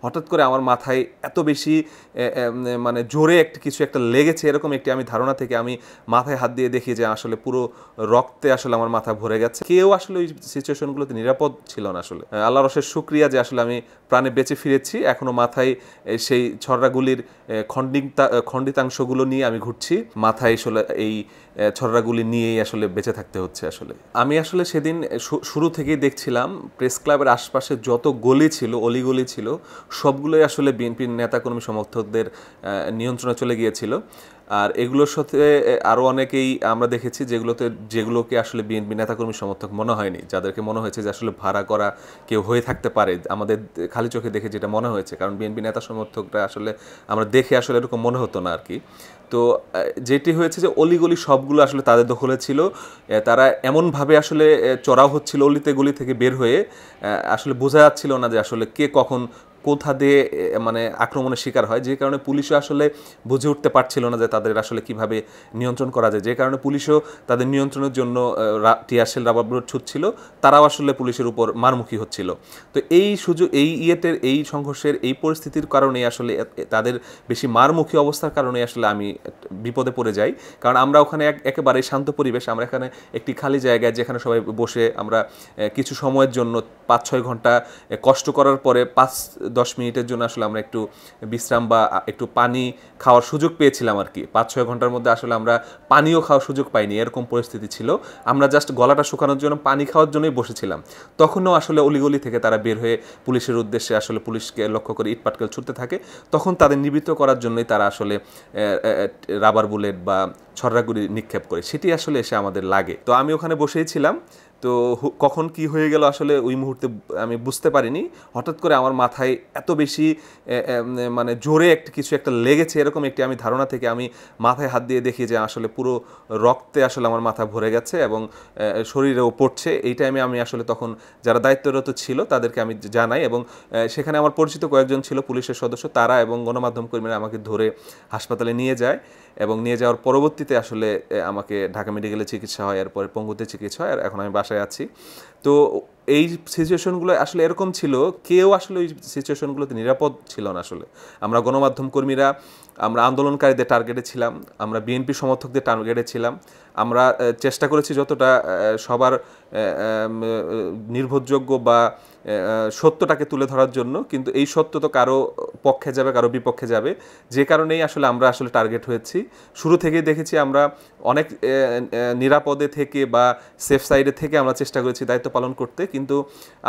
হঠাৎ করে আমার মাথায় এত বেশি মানে জোরে কিছু একটা লেগেছে, এরকম একটি আমি ধারণা থেকে আমি মাথায় হাত দিয়ে দেখি যে আসলে পুরো রক্তে আসলে আমার মাথা ভরে গেছে। কেউ আসলে ওই সিচুয়েশনগুলোতে নিরাপদ ছিল না আসলে। আল্লাহর অশেষ শুকরিয়া যে আসলে আমি প্রাণে বেঁচে ফিরেছি। এখনও মাথায় সেই ছররাগুলির খণ্ডিতাংশগুলো নিয়ে আমি ঘুরছি। মাথায় আসলে এই ছররাগুলি নিয়েই আসলে বেঁচে থাকতে হচ্ছে। আসলে আমি আসলে সেদিন শুরু থেকেই দেখছিলাম প্রেস ক্লাবের আশপাশে যত গলি ছিল, অলিগলি ছিল, সবগুলোই আসলে বিএনপির নেতাকর্মী সমর্থকদের নিয়ন্ত্রণে চলে গিয়েছিল। আর এগুলোর সাথে আরও অনেকেই আমরা দেখেছি যেগুলোকে আসলে বিএনপি নেতাকর্মী সমর্থক মনে হয়নি, যাদেরকে মনে হয়েছে যে আসলে ভাড়া করা কেউ হয়ে থাকতে পারে। আমাদের খালি চোখে দেখে যেটা মনে হয়েছে, কারণ বিএনপি নেতা সমর্থকরা আসলে আমরা দেখে আসলে এরকম মনে হতো না আর কি। তো যেটি হয়েছে যে অলিগলি সবগুলো আসলে তাদের দখলে ছিল। তারা এমনভাবে আসলে চড়াও হচ্ছিল অলিতে গলি থেকে বের হয়ে, আসলে বোঝা যাচ্ছিল না যে আসলে কে কখন কোথা দিয়ে মানে আক্রমণের শিকার হয়, যে কারণে পুলিশও আসলে বুঝে উঠতে পারছিল না যে তাদের আসলে কিভাবে নিয়ন্ত্রণ করা যায়। যে কারণে পুলিশও তাদের নিয়ন্ত্রণের জন্য টিয়ারশেল, রাবার বুলেট ছুটছিল, তারাও আসলে পুলিশের উপর মারমুখী হচ্ছিল। তো এই সুযোগ, এই সংঘর্ষের এই পরিস্থিতির কারণেই আসলে তাদের বেশি মারমুখী অবস্থার কারণে আসলে আমি বিপদে পড়ে যাই। কারণ আমরা ওখানে একেবারে শান্ত পরিবেশ, আমরা এখানে একটি খালি জায়গায় যেখানে সবাই বসে আমরা কিছু সময়ের জন্য 5-6 ঘন্টা কষ্ট করার পরে 5-10 মিনিটের জন্য আসলে আমরা একটু বিশ্রাম বা একটু পানি খাওয়ার সুযোগ পেয়েছিলাম আর কি। 5-6 ঘন্টার মধ্যে আসলে আমরা পানিও খাওয়ার সুযোগ পাইনি, এরকম পরিস্থিতি ছিল। আমরা জাস্ট গলাটা শুকানোর জন্য পানি খাওয়ার জন্যই বসেছিলাম। তখনও আসলে অলিগলি থেকে তারা বের হয়ে পুলিশের উদ্দেশ্যে আসলে পুলিশকে লক্ষ্য করে ইট পাটকেল ছুটতে থাকে। তখন তাদের নিবৃত্ত করার জন্যই তারা আসলে রাবার বুলেট বা ছররাগুলি নিক্ষেপ করে, সেটি আসলে এসে আমাদের লাগে। তো আমি ওখানে বসেই ছিলাম। তো কখন কি হয়ে গেল আসলে ওই মুহূর্তে আমি বুঝতে পারিনি। হঠাৎ করে আমার মাথায় এত বেশি মানে জোরে কিছু একটা লেগেছে, এরকম একটি আমি ধারণা থেকে আমি মাথায় হাত দিয়ে দেখি যে আসলে পুরো রক্তে আসলে আমার মাথা ভরে গেছে এবং শরীরেও পড়ছে। এই টাইমে আমি আসলে তখন যারা দায়িত্বরত ছিল তাদেরকে আমি জানাই, এবং সেখানে আমার পরিচিত কয়েকজন ছিল পুলিশের সদস্য, তারা এবং গণমাধ্যম কর্মীরা আমাকে ধরে হাসপাতালে নিয়ে যায়। এবং নিয়ে যাওয়ার পরবর্তীতে আসলে আমাকে ঢাকা মেডিকেলে চিকিৎসা হয়, এরপরে পঙ্গুতে চিকিৎসা হয়, আর এখন আমি বাসায় আছি। তো এই সিচুয়েশনগুলো আসলে এরকম ছিল, কেউ আসলে ওই সিচুয়েশনগুলোতে নিরাপদ ছিল না আসলে। আমরা গণমাধ্যম কর্মীরা, আমরা আন্দোলনকারীদের টার্গেটে ছিলাম, আমরা বিএনপি সমর্থকদের টার্গেটে ছিলাম। আমরা চেষ্টা করেছি যতটা সবার নির্ভরযোগ্য বা সত্যটাকে তুলে ধরার জন্য, কিন্তু এই সত্য তো কারো পক্ষে যাবে, কারো বিপক্ষে যাবে। যে কারণেই আসলে আমরা আসলে টার্গেট হয়েছি। শুরু থেকেই দেখেছি আমরা অনেক নিরাপদে থেকে বা সেফ সাইডে থেকে আমরা চেষ্টা করেছি দায়িত্ব পালন করতে, কিন্তু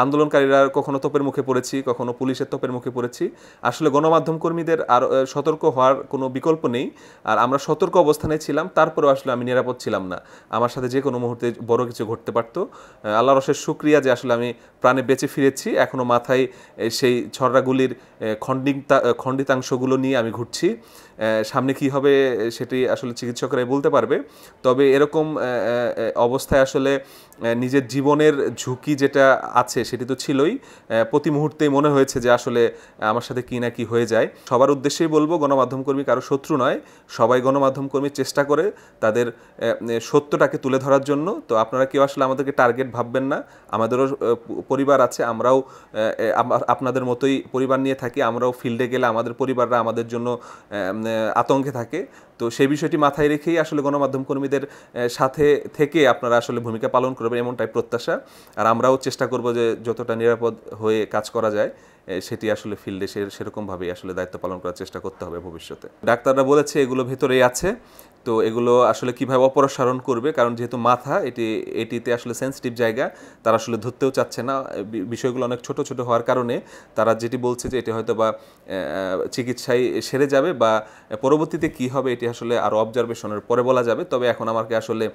আন্দোলনকারীরা কখনো তোপের মুখে পড়েছি, কখনো পুলিশের তোপের মুখে পড়েছি। আসলে গণমাধ্যম কর্মীদের আর সতর্ক হওয়ার কোনো বিকল্প নেই, আর আমরা সতর্ক অবস্থানে ছিলাম। তারপরেও আসলে আমি নিরাপদ ছিলাম না, আমার সাথে যে কোনো মুহূর্তে বড় কিছু ঘটতে পারত। আল্লাহর অশেষ শুকরিয়া যে আসলে আমি প্রাণে বেঁচে ফিরেছি। এখনও মাথায় সেই ছররাগুলির খণ্ডিতাংশগুলো নিয়ে আমি ঘুরছি। সামনে কি হবে সেটি আসলে চিকিৎসকরাই বলতে পারবে। তবে এরকম অবস্থায় আসলে নিজের জীবনের ঝুঁকি যেটা আছে সেটি তো ছিলই, প্রতি মুহূর্তেই মনে হয়েছে যে আসলে আমার সাথে কি না কি হয়ে যায়। সবার উদ্দেশ্যেই বলবো, গণমাধ্যম কর্মী কারো শত্রু নয়, সবাই গণমাধ্যম কর্মী চেষ্টা করে তাদের সত্যটাকে তুলে ধরার জন্য। তো আপনারা কেউ আসলে আমাদেরকে টার্গেট ভাববেন না, আমাদেরও পরিবার আছে, আমরাও আপনাদের মতোই পরিবার নিয়ে থাকি। আমরাও ফিল্ডে গেলে আমাদের পরিবাররা আমাদের জন্য আতঙ্কে থাকে। তো সেই বিষয়টি মাথায় রেখেই আসলে গণমাধ্যম কর্মীদের সাথে থেকে আপনারা আসলে ভূমিকা পালন করবেন, এমনটাই প্রত্যাশা। আর আমরাও চেষ্টা করব যে যতটা নিরাপদ হয়ে কাজ করা যায় সেটি আসলে ফিল্ডে সেরকমভাবেই আসলে দায়িত্ব পালন করার চেষ্টা করতে হবে ভবিষ্যতে। ডাক্তাররা বলেছে এগুলো ভেতরেই আছে, তো এগুলো আসলে কীভাবে অপসারণ করবে, কারণ যেহেতু মাথা এটিতে আসলে সেন্সিটিভ জায়গা, তারা আসলে ধরতেও চাচ্ছে না। বিষয়গুলো অনেক ছোট ছোট হওয়ার কারণে তারা যেটি বলছে যে এটি হয়তো বা চিকিৎসায় সেরে যাবে, বা পরবর্তীতে কি হবে এটি আসলে আরও অবজারভেশনের পরে বলা যাবে। তবে এখন আমাকে আসলে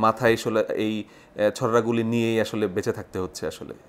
মাথায় আসলে এই ছররাগুলি নিয়েই আসলে বেঁচে থাকতে হচ্ছে আসলে।